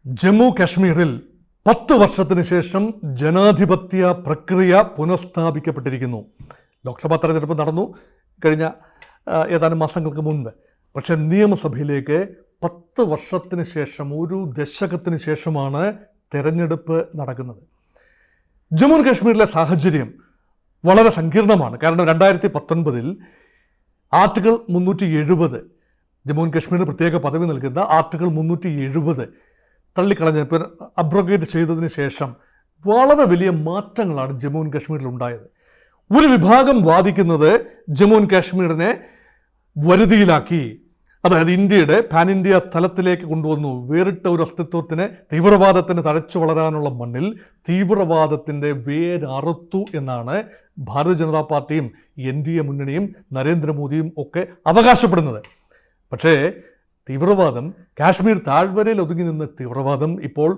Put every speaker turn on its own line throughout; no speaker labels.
ജമ്മു കാശ്മീരിൽ 10 വർഷത്തിന് ശേഷം ജനാധിപത്യ പ്രക്രിയ പുനഃസ്ഥാപിക്കപ്പെട്ടിരിക്കുന്നു. ലോക്സഭാ തെരഞ്ഞെടുപ്പ് നടന്നു കഴിഞ്ഞ ഏതാനും മാസങ്ങൾക്ക് മുൻപ്. പക്ഷേ നിയമസഭയിലേക്ക് 10 വർഷത്തിന് ശേഷം, ഒരു ദശകത്തിന് ശേഷമാണ് തെരഞ്ഞെടുപ്പ് നടക്കുന്നത്. ജമ്മു കാശ്മീരിലെ സാഹചര്യം വളരെ സങ്കീർണമാണ്. കാരണം 2019 ആർട്ടിക്കിൾ 370, ജമ്മു കാശ്മീരിന് പ്രത്യേക പദവി നൽകുന്ന ആർട്ടിക്കിൾ 370 തള്ളിക്കളഞ്ഞപ്പോൾ അബ്രോഗേറ്റ് ചെയ്തതിന് ശേഷം വളരെ വലിയ മാറ്റങ്ങളാണ് ജമ്മു കാശ്മീരിൽ ഉണ്ടായത്. ഒരു വിഭാഗം വാദിക്കുന്നത് ജമ്മു കാശ്മീരിനെ വരുതിയിലാക്കി, അതായത് ഇന്ത്യയുടെ പാൻ ഇന്ത്യ തലത്തിലേക്ക് കൊണ്ടുവന്നു, വേറിട്ട ഒരു അസ്തിത്വത്തിന്, തീവ്രവാദത്തിന് തഴച്ചു വളരാനുള്ള മണ്ണിൽ തീവ്രവാദത്തിൻ്റെ വേരറുത്തു എന്നാണ് ഭാരതീയ ജനതാ പാർട്ടിയും NDA മുന്നണിയും നരേന്ദ്രമോദിയും ഒക്കെ അവകാശപ്പെടുന്നത്. പക്ഷേ തീവ്രവാദം, കാശ്മീർ താഴ്വരയിൽ ഒതുങ്ങി നിന്ന തീവ്രവാദം ഇപ്പോൾ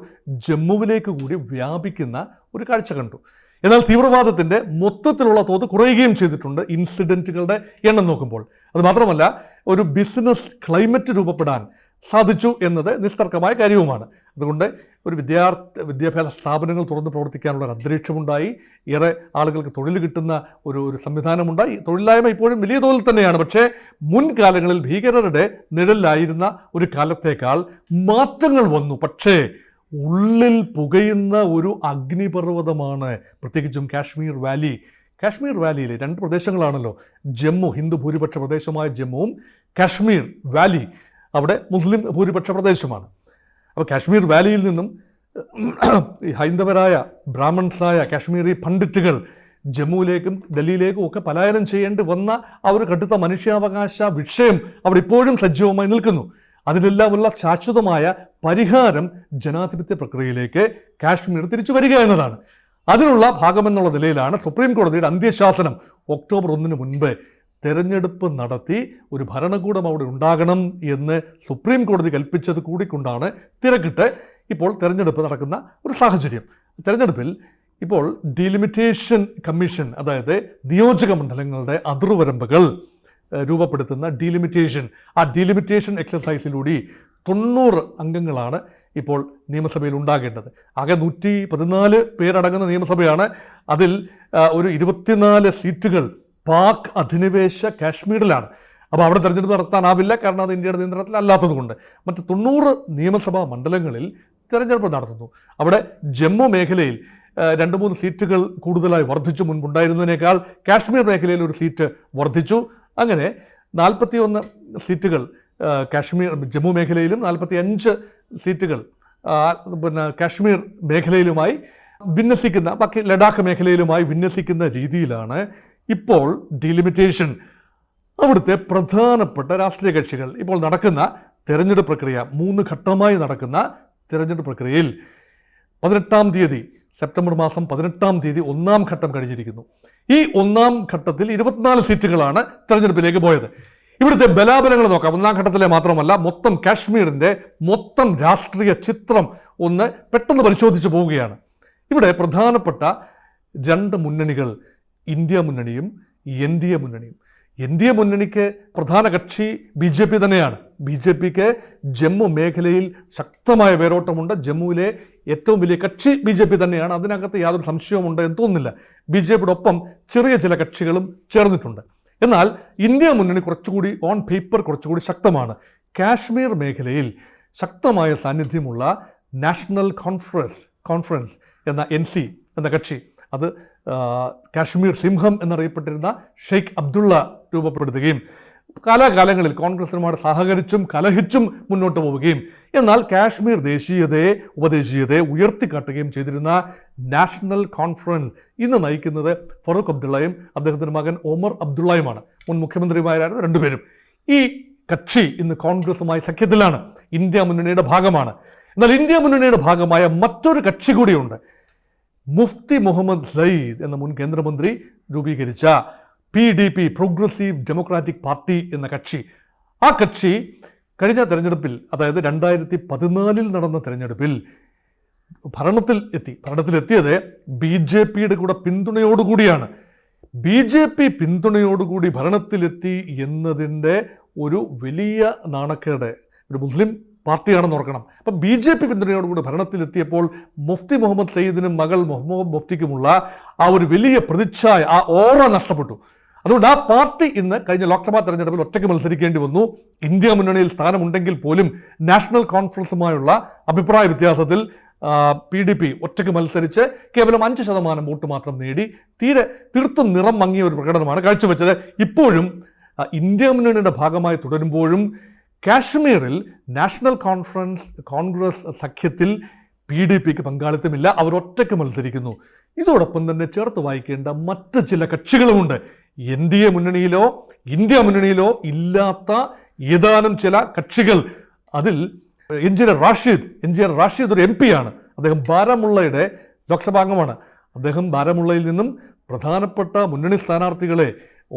ജമ്മുവിലേക്ക് കൂടി വ്യാപിക്കുന്ന ഒരു കാഴ്ച കണ്ടു. എന്നാൽ തീവ്രവാദത്തിൻ്റെ മൊത്തത്തിലുള്ള തോത് കുറയുകയും ചെയ്തിട്ടുണ്ട് ഇൻസിഡൻറ്റുകളുടെ എണ്ണം നോക്കുമ്പോൾ. അതുമാത്രമല്ല, ഒരു ബിസിനസ് ക്ലൈമറ്റ് രൂപപ്പെടാൻ സാധിച്ചു എന്നത് നിസ്തർക്കമായ കാര്യവുമാണ്. അതുകൊണ്ട് ഒരു വിദ്യാഭ്യാസ സ്ഥാപനങ്ങൾ തുറന്ന് പ്രവർത്തിക്കാനുള്ള ഒരു അന്തരീക്ഷമുണ്ടായി. ഏറെ ആളുകൾക്ക് തൊഴിൽ കിട്ടുന്ന ഒരു സംവിധാനമുണ്ടായി. തൊഴിലില്ലായ്മ ഇപ്പോഴും വലിയ തോതിൽ തന്നെയാണ്. പക്ഷേ മുൻകാലങ്ങളിൽ ഭീകരരുടെ നിഴലിലായിരുന്ന ഒരു കാലത്തേക്കാൾ മാറ്റങ്ങൾ വന്നു. പക്ഷേ ഉള്ളിൽ പുകയുന്ന ഒരു അഗ്നിപർവ്വതമാണ് പ്രത്യേകിച്ചും കാശ്മീർ വാലി. കാശ്മീർ വാലിയിലെ 2 പ്രദേശങ്ങളാണല്ലോ, ജമ്മു, ഹിന്ദു ഭൂരിപക്ഷ പ്രദേശമായ ജമ്മുവും കാശ്മീർ വാലി അവിടെ മുസ്ലിം ഭൂരിപക്ഷ പ്രദേശമാണ്. അപ്പോൾ കാശ്മീർ വാലിയിൽ നിന്നും ഹൈന്ദവരായ ബ്രാഹ്മൺസായ കാശ്മീരി പണ്ഡിറ്റുകൾ ജമ്മുവിലേക്കും ഡൽഹിയിലേക്കും ഒക്കെ പലായനം ചെയ്യേണ്ടി വന്ന ആ ഒരു കടുത്ത മനുഷ്യാവകാശ വിഷയം അവിടെ ഇപ്പോഴും സജീവമായി നിൽക്കുന്നു. അതിനെല്ലാമുള്ള ശാശ്വതമായ പരിഹാരം ജനാധിപത്യ പ്രക്രിയയിലേക്ക് കാശ്മീർ തിരിച്ചു വരിക എന്നതാണ്. അതിനുള്ള ഭാഗമെന്നുള്ള നിലയിലാണ് സുപ്രീം കോടതിയുടെ അന്ത്യശാസനം ഒക്ടോബർ 1 മുൻപ് തെരഞ്ഞെടുപ്പ് നടത്തി ഒരു ഭരണകൂടം അവിടെ ഉണ്ടാകണം എന്ന് സുപ്രീം കോടതി കൽപ്പിച്ചത് കൂടിക്കൊണ്ടാണ് തിരക്കിട്ട് ഇപ്പോൾ തെരഞ്ഞെടുപ്പ് നടക്കുന്ന ഒരു സാഹചര്യം. തെരഞ്ഞെടുപ്പിൽ ഇപ്പോൾ ഡീലിമിറ്റേഷൻ കമ്മീഷൻ, അതായത് നിയോജക മണ്ഡലങ്ങളുടെ അതിർവരമ്പുകൾ രൂപപ്പെടുത്തുന്ന ആ ഡീലിമിറ്റേഷൻ എക്സസൈസിലൂടെ 90 അംഗങ്ങളാണ് ഇപ്പോൾ നിയമസഭയിൽ ഉണ്ടാകേണ്ടത്. ആകെ 114 പേരടങ്ങുന്ന നിയമസഭയാണ്. അതിൽ ഒരു 24 സീറ്റുകൾ പാക് അധിനിവേശ കാശ്മീരിലാണ്. അപ്പോൾ അവിടെ തെരഞ്ഞെടുപ്പ് നടത്താനാവില്ല, കാരണം അത് ഇന്ത്യയുടെ നിയന്ത്രണത്തിൽ അല്ലാത്തത് കൊണ്ട്. മറ്റ് 90 നിയമസഭാ മണ്ഡലങ്ങളിൽ തെരഞ്ഞെടുപ്പ് നടത്തുന്നു. അവിടെ ജമ്മു മേഖലയിൽ 2-3 സീറ്റുകൾ കൂടുതലായി വർദ്ധിച്ചു. മുൻപുണ്ടായിരുന്നതിനേക്കാൾ കാശ്മീർ മേഖലയിൽ ഒരു സീറ്റ് വർദ്ധിച്ചു. അങ്ങനെ 41 സീറ്റുകൾ ജമ്മു മേഖലയിലും 45 സീറ്റുകൾ കാശ്മീർ മേഖലയിലുമായി വിന്യസിക്കുന്ന, ബാക്കി ലഡാക്ക് മേഖലയിലുമായി വിന്യസിക്കുന്ന രീതിയിലാണ് ഇപ്പോൾ ഡീലിമിറ്റേഷൻ. അവിടുത്തെ പ്രധാനപ്പെട്ട രാഷ്ട്രീയ കക്ഷികൾ ഇപ്പോൾ നടക്കുന്ന തെരഞ്ഞെടുപ്പ് പ്രക്രിയ, 3 ഘട്ടമായി നടക്കുന്ന തെരഞ്ഞെടുപ്പ് പ്രക്രിയയിൽ 18-ാം തീയതി, സെപ്റ്റംബർ മാസം 18-ാം തീയതി 1-ാം ഘട്ടം കഴിഞ്ഞിരിക്കുന്നു. ഈ 1-ാം ഘട്ടത്തിൽ 24 സീറ്റുകളാണ് തെരഞ്ഞെടുപ്പിലേക്ക് പോയത്. ഇവിടുത്തെ ബലാബലങ്ങൾ നോക്കാം. 1-ാം ഘട്ടത്തിലെ മാത്രമല്ല, മൊത്തം കാശ്മീരിൻ്റെ മൊത്തം രാഷ്ട്രീയ ചിത്രം ഒന്ന് പെട്ടെന്ന് പരിശോധിച്ച് പോവുകയാണ്. ഇവിടെ പ്രധാനപ്പെട്ട 2 മുന്നണികൾ, ഇന്ത്യ മുന്നണിയും NDA മുന്നണിയും. NDA മുന്നണിക്ക് പ്രധാന കക്ഷി BJP തന്നെയാണ്. BJPക്ക് ജമ്മു മേഖലയിൽ ശക്തമായ വേരോട്ടമുണ്ട്. ജമ്മുവിലെ ഏറ്റവും വലിയ കക്ഷി BJP തന്നെയാണ്. അതിനകത്ത് യാതൊരു സംശയവുമുണ്ട് എന്ന് തോന്നുന്നില്ല. BJPയുടെ ഒപ്പം ചെറിയ ചില കക്ഷികളും ചേർന്നിട്ടുണ്ട്. എന്നാൽ ഇന്ത്യ മുന്നണി കുറച്ചുകൂടി ഓൺ പേപ്പർ കുറച്ചുകൂടി ശക്തമാണ്. കാശ്മീർ മേഖലയിൽ ശക്തമായ സാന്നിധ്യമുള്ള നാഷണൽ കോൺഫറൻസ് എന്ന NC എന്ന കക്ഷി, അത് കാശ്മീർ സിംഹം എന്നറിയപ്പെട്ടിരുന്ന ഷെയ്ഖ് അബ്ദുള്ള രൂപപ്പെടുത്തുകയും കാലാകാലങ്ങളിൽ കോൺഗ്രസിനുമായി സഹകരിച്ചും കലഹിച്ചും മുന്നോട്ട് പോവുകയും എന്നാൽ കാശ്മീർ ദേശീയതയെ ഉപദേശീയതയെ ഉയർത്തിക്കാട്ടുകയും ചെയ്തിരുന്ന നാഷണൽ കോൺഫറൻസ് ഇന്ന് നയിക്കുന്നത് ഫറൂഖ് അബ്ദുള്ളയും അദ്ദേഹത്തിൻ്റെ മകൻ ഒമർ അബ്ദുള്ളയുമാണ്. മുൻ മുഖ്യമന്ത്രിമാരായിരുന്നു രണ്ടുപേരും. ഈ കക്ഷി ഇന്ന് കോൺഗ്രസുമായി സഖ്യത്തിലാണ്, ഇന്ത്യ മുന്നണിയുടെ ഭാഗമാണ്. എന്നാൽ ഇന്ത്യ മുന്നണിയുടെ ഭാഗമായ മറ്റൊരു കക്ഷി കൂടിയുണ്ട്. മുഫ്തി മുഹമ്മദ് സയ്യിദ് എന്ന മുൻ കേന്ദ്രമന്ത്രി രൂപീകരിച്ച PDP, പ്രോഗ്രസീവ് ഡെമോക്രാറ്റിക് പാർട്ടി എന്ന കക്ഷി. ആ കക്ഷി കഴിഞ്ഞ തെരഞ്ഞെടുപ്പിൽ, അതായത് 2014 നടന്ന തെരഞ്ഞെടുപ്പിൽ ഭരണത്തിലെത്തിയത് BJPയുടെ കൂടെ പിന്തുണയോടുകൂടിയാണ്. BJP പിന്തുണയോടുകൂടി ഭരണത്തിലെത്തി എന്നതിൻ്റെ ഒരു വലിയ നാണക്കേട് ഒരു മുസ്ലിം പാർട്ടിയാണെന്ന് ഓർക്കണം. അപ്പം BJP പിന്തുണയോടുകൂടി ഭരണത്തിലെത്തിയപ്പോൾ മുഫ്തി മുഹമ്മദ് സയ്യിദിനും മകൾ മുഹമ്മദ് മുഫ്തിക്കുമുള്ള ആ ഒരു വലിയ പ്രതിച്ഛായ, ആ ഓറ നഷ്ടപ്പെട്ടു. അതുകൊണ്ട് ആ പാർട്ടി ഇന്ന് കഴിഞ്ഞ ലോക്സഭാ തെരഞ്ഞെടുപ്പിൽ ഒറ്റയ്ക്ക് മത്സരിക്കേണ്ടി വന്നു. ഇന്ത്യ മുന്നണിയിൽ സ്ഥാനമുണ്ടെങ്കിൽ പോലും നാഷണൽ കോൺഫറൻസുമായുള്ള അഭിപ്രായ വ്യത്യാസത്തിൽ PDP ഒറ്റയ്ക്ക് മത്സരിച്ച് കേവലം 5% വോട്ട് മാത്രം നേടി തീർത്തും നിറം മങ്ങിയ ഒരു പ്രകടനമാണ് കാഴ്ചവെച്ചത്. ഇപ്പോഴും ഇന്ത്യ മുന്നണിയുടെ ഭാഗമായി തുടരുമ്പോഴും കാശ്മീരിൽ നാഷണൽ കോൺഗ്രസ് സഖ്യത്തിൽ PDPക്ക് പങ്കാളിത്തമില്ല. അവർ ഒറ്റയ്ക്ക് മത്സരിക്കുന്നു. ഇതോടൊപ്പം തന്നെ ചേർത്ത് വായിക്കേണ്ട മറ്റ് ചില കക്ഷികളുമുണ്ട്. NDA മുന്നണിയിലോ ഇന്ത്യ മുന്നണിയിലോ ഇല്ലാത്ത ഏതാനും ചില കക്ഷികൾ. അതിൽ എൻജിനിയർ റാഷിദ് ഒരു MP ആണ്. അദ്ദേഹം ബാരാമുള്ളയുടെ ലോക്സഭാംഗമാണ്. അദ്ദേഹം ബാരാമുള്ളയിൽ നിന്നും പ്രധാനപ്പെട്ട മുന്നണി സ്ഥാനാർത്ഥികളെ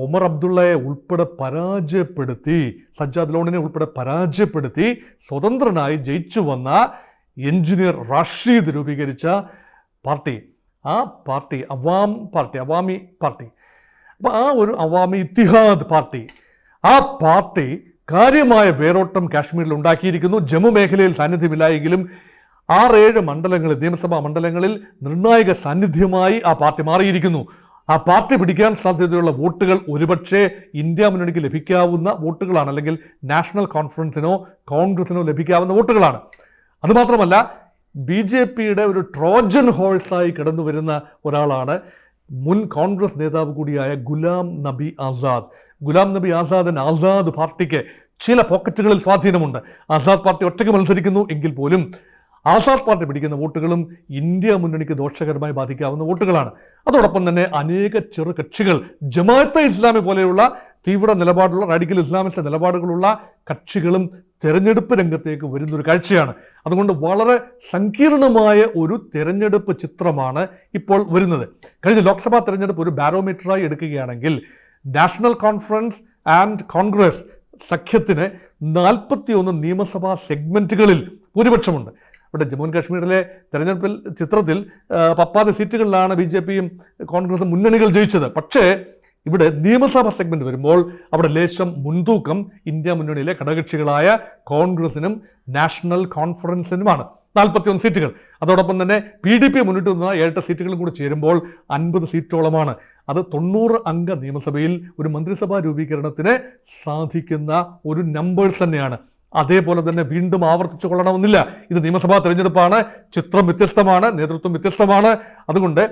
ഒമർ അബ്ദുള്ളയെ ഉൾപ്പെടെ പരാജയപ്പെടുത്തി, സജ്ജാദ് ലോണിനെ ഉൾപ്പെടെ പരാജയപ്പെടുത്തി സ്വതന്ത്രനായി ജയിച്ചു വന്ന എൻജിനിയർ റാഷിദ് രൂപീകരിച്ച പാർട്ടി, ആ പാർട്ടി അവാമി പാർട്ടി. അപ്പോൾ ആ ഒരു അവാമി ഇത്തിഹാദ് പാർട്ടി, ആ പാർട്ടി കാര്യമായ വേരോട്ടം കാശ്മീരിൽ ഉണ്ടാക്കിയിരിക്കുന്നു. ജമ്മു മേഖലയിൽ സാന്നിധ്യമില്ലായെങ്കിലും 6-7 മണ്ഡലങ്ങളിൽ, നിയമസഭാ മണ്ഡലങ്ങളിൽ നിർണായക സാന്നിധ്യമായി ആ പാർട്ടി മാറിയിരിക്കുന്നു. ആ പാർട്ടി പിടിക്കാൻ സാധ്യതയുള്ള വോട്ടുകൾ ഒരുപക്ഷെ ഇന്ത്യ മുന്നണിക്ക് ലഭിക്കാവുന്ന വോട്ടുകളാണ്, അല്ലെങ്കിൽ നാഷണൽ കോൺഫറൻസിനോ കോൺഗ്രസിനോ ലഭിക്കാവുന്ന വോട്ടുകളാണ്. അതുമാത്രമല്ല BJPയുടെ ഒരു ട്രോജൻ ഹോഴ്സായി കടന്നു വരുന്ന ഒരാളാണ് മുൻ കോൺഗ്രസ് നേതാവ് കൂടിയായ ഗുലാം നബി ആസാദിന് ആസാദ് പാർട്ടിക്ക് ചില പോക്കറ്റുകളിൽ സ്വാധീനമുണ്ട്. ആസാദ് പാർട്ടി ഒറ്റയ്ക്ക് മത്സരിക്കുന്നു എങ്കിൽ പോലും ആസാദ് പാർട്ടി പിടിക്കുന്ന വോട്ടുകളും ഇന്ത്യ മുന്നണിക്ക് ദോഷകരമായി ബാധിക്കാവുന്ന വോട്ടുകളാണ്. അതോടൊപ്പം തന്നെ അനേക ചെറു കക്ഷികൾ, ജമാഅത്തെ ഇസ്ലാമി പോലെയുള്ള തീവ്ര നിലപാടുള്ള, റാഡിക്കൽ ഇസ്ലാമിസ്റ്റ് നിലപാടുകളുള്ള കക്ഷികളും തെരഞ്ഞെടുപ്പ് രംഗത്തേക്ക് വരുന്നൊരു കാഴ്ചയാണ്. അതുകൊണ്ട് വളരെ സങ്കീർണമായ ഒരു തെരഞ്ഞെടുപ്പ് ചിത്രമാണ് ഇപ്പോൾ വരുന്നത്. കഴിഞ്ഞ ലോക്സഭാ തെരഞ്ഞെടുപ്പ് ഒരു ബാരോമീറ്ററായി എടുക്കുകയാണെങ്കിൽ നാഷണൽ കോൺഫറൻസ് ആൻഡ് കോൺഗ്രസ് സഖ്യത്തിന് 41 നിയമസഭാ സെഗ്മെന്റുകളിൽ ഭൂരിപക്ഷമുണ്ട്. ഇവിടെ ജമ്മു ആൻഡ് കാശ്മീരിലെ തെരഞ്ഞെടുപ്പിൽ ചിത്രത്തിൽ 10 സീറ്റുകളിലാണ് BJPയും കോൺഗ്രസും മുന്നണികൾ ജയിച്ചത്. പക്ഷേ ഇവിടെ നിയമസഭാ സെഗ്മെന്റ് വരുമ്പോൾ അവിടെ ലേശം മുൻതൂക്കം ഇന്ത്യ മുന്നണിയിലെ ഘടകകക്ഷികളായ കോൺഗ്രസിനും നാഷണൽ കോൺഫറൻസിനുമാണ്. 41 സീറ്റുകൾ. അതോടൊപ്പം തന്നെ PDP മുന്നിട്ട് നിന്ന 7 സീറ്റുകളും കൂടി ചേരുമ്പോൾ 50 സീറ്റോളമാണ്. അത് 90 അംഗ നിയമസഭയിൽ ഒരു മന്ത്രിസഭാ രൂപീകരണത്തിന് സാധിക്കുന്ന ഒരു നമ്പേഴ്സ് തന്നെയാണ്. അതേപോലെ തന്നെ വീണ്ടും ആവർത്തിച്ചു കൊള്ളണമെന്നില്ല. ഇത് നിയമസഭാ തെരഞ്ഞെടുപ്പാണ്, ചിത്രം വ്യത്യസ്തമാണ്, നേതൃത്വം വ്യത്യസ്തമാണ്. അതുകൊണ്ട്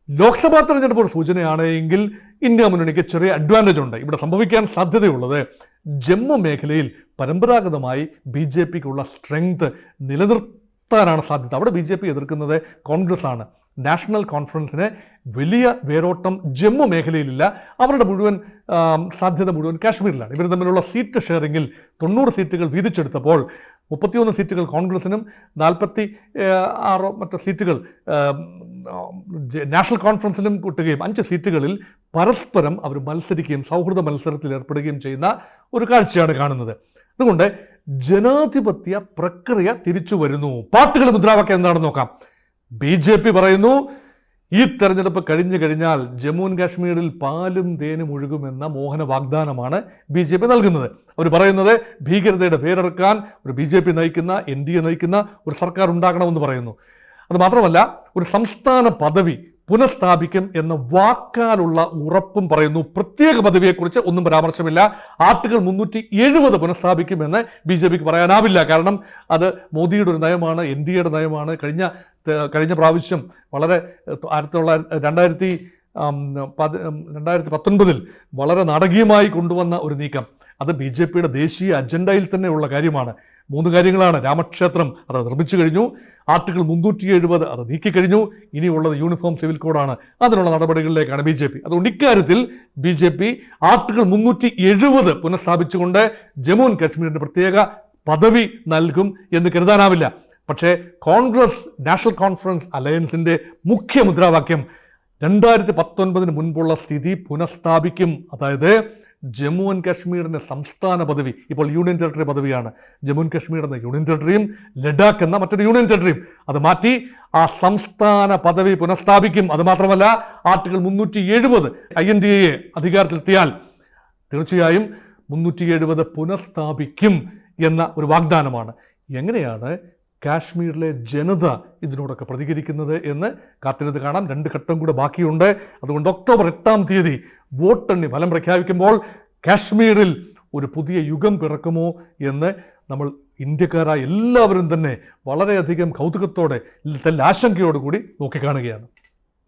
ലോക്സഭാ തെരഞ്ഞെടുപ്പ് ഒരു സൂചനയാണ് എങ്കിൽ ഇന്ത്യ മുന്നണിക്ക് ചെറിയ അഡ്വാൻറ്റേജ് ഉണ്ട്. ഇവിടെ സംഭവിക്കാൻ സാധ്യതയുള്ളത് ജമ്മു മേഖലയിൽ പരമ്പരാഗതമായി BJPക്കുള്ള സ്ട്രെങ്ത് നിലനിർത്താനാണ് സാധ്യത. അവിടെ BJP എതിർക്കുന്നത് കോൺഗ്രസ് ആണ്. നാഷണൽ കോൺഫറൻസിന് വലിയ വേരോട്ടം ജമ്മു മേഖലയിലില്ല. അവരുടെ മുഴുവൻ സാധ്യത മുഴുവൻ കാശ്മീരിലാണ്. ഇവർ തമ്മിലുള്ള സീറ്റ് ഷെയറിങ്ങിൽ 90 സീറ്റുകൾ വീതിച്ചെടുത്തപ്പോൾ 31 സീറ്റുകൾ കോൺഗ്രസിനും 46 മറ്റ് സീറ്റുകൾ നാഷണൽ കോൺഫറൻസിനും കിട്ടുകയും 5 സീറ്റുകളിൽ പരസ്പരം അവർ മത്സരിക്കുകയും സൗഹൃദ മത്സരത്തിൽ ഏർപ്പെടുകയും ചെയ്യുന്ന ഒരു കാഴ്ചയാണ് കാണുന്നത്. അതുകൊണ്ട് ജനാധിപത്യ പ്രക്രിയ തിരിച്ചു വരുന്നു. പാർട്ടികളുടെ മുദ്രാവാക്യം എന്താണെന്ന് നോക്കാം. BJP പറയുന്നു ഈ തെരഞ്ഞെടുപ്പ് കഴിഞ്ഞു കഴിഞ്ഞാൽ ജമ്മു ആൻഡ് കാശ്മീരിൽ പാലും തേനും ഒഴുകുമെന്ന മോഹന വാഗ്ദാനമാണ് BJP നൽകുന്നത്. അവർ പറയുന്നത് ഭീകരതയുടെ വേരെടുക്കാൻ ഒരു BJP നയിക്കുന്ന, NDA നയിക്കുന്ന ഒരു സർക്കാർ ഉണ്ടാകണമെന്ന് പറയുന്നു. അതുമാത്രമല്ല ഒരു സംസ്ഥാന പദവി പുനഃസ്ഥാപിക്കും എന്ന വാക്കാലുള്ള ഉറപ്പും പറയുന്നു. പ്രത്യേക പദവിയെക്കുറിച്ച് ഒന്നും പരാമർശമില്ല. ആർട്ടിക്കിൾ 370 പുനഃസ്ഥാപിക്കുമെന്ന് BJPക്ക് പറയാനാവില്ല. കാരണം അത് മോദിയുടെ ഒരു നയമാണ്, NDAയുടെ നയമാണ്. കഴിഞ്ഞ പ്രാവശ്യം വളരെ 2019 വളരെ നാടകീയമായി കൊണ്ടുവന്ന ഒരു നീക്കം, അത് BJPയുടെ ദേശീയ അജണ്ടയിൽ തന്നെ ഉള്ള കാര്യമാണ്. 3 കാര്യങ്ങളാണ്. രാമക്ഷേത്രം അത് നിർമ്മിച്ചു കഴിഞ്ഞു, ആർട്ടിക്കിൾ 370 അത് നീക്കിക്കഴിഞ്ഞു, ഇനിയുള്ളത് യൂണിഫോം സിവിൽ കോഡാണ്. അതിനുള്ള നടപടികളിലേക്കാണ് BJP. അതുകൊണ്ട് ഇക്കാര്യത്തിൽ BJP ആർട്ടിക്കിൾ 370 പുനഃസ്ഥാപിച്ചുകൊണ്ട് ജമ്മു ആൻഡ് കാശ്മീരിന് പ്രത്യേക പദവി നൽകും എന്ന് കരുതാനാവില്ല. പക്ഷേ കോൺഗ്രസ് നാഷണൽ കോൺഫറൻസ് അലയൻസിൻ്റെ മുഖ്യ മുദ്രാവാക്യം 2019 മുൻപുള്ള സ്ഥിതി പുനഃസ്ഥാപിക്കും. അതായത് ജമ്മു ആൻഡ് കാശ്മീരിൻ്റെ സംസ്ഥാന പദവി ഇപ്പോൾ യൂണിയൻ ടെറിട്ടറി പദവിയാണ്. ജമ്മു ആൻഡ് കാശ്മീർ എന്ന യൂണിയൻ ടെറിട്ടറിയും ലഡാക്ക് എന്ന മറ്റൊരു യൂണിയൻ ടെറിട്ടറിയും അത് മാറ്റി ആ സംസ്ഥാന പദവി പുനഃസ്ഥാപിക്കും. അതുമാത്രമല്ല ആർട്ടിക്കിൾ 370 INDA അധികാരത്തിലെത്തിയാൽ തീർച്ചയായും 370 പുനഃസ്ഥാപിക്കും എന്ന ഒരു വാഗ്ദാനമാണ്. എങ്ങനെയാണ് കാശ്മീരിലെ ജനത ഇതിനോടൊക്കെ പ്രതികരിക്കുന്നത് എന്ന് കാത്തിരുന്ന് കാണാം. 2 ഘട്ടം കൂടെ ബാക്കിയുണ്ട്. അതുകൊണ്ട് ഒക്ടോബർ 8-ാം തീയതി വോട്ടെണ്ണി ഫലം പ്രഖ്യാപിക്കുമ്പോൾ കാശ്മീരിൽ ഒരു പുതിയ യുഗം പിറക്കുമോ എന്ന് നമ്മൾ ഇന്ത്യക്കാരായ എല്ലാവരും തന്നെ വളരെയധികം കൗതുകത്തോടെ ആശങ്കയോടുകൂടി നോക്കിക്കാണുകയാണ്.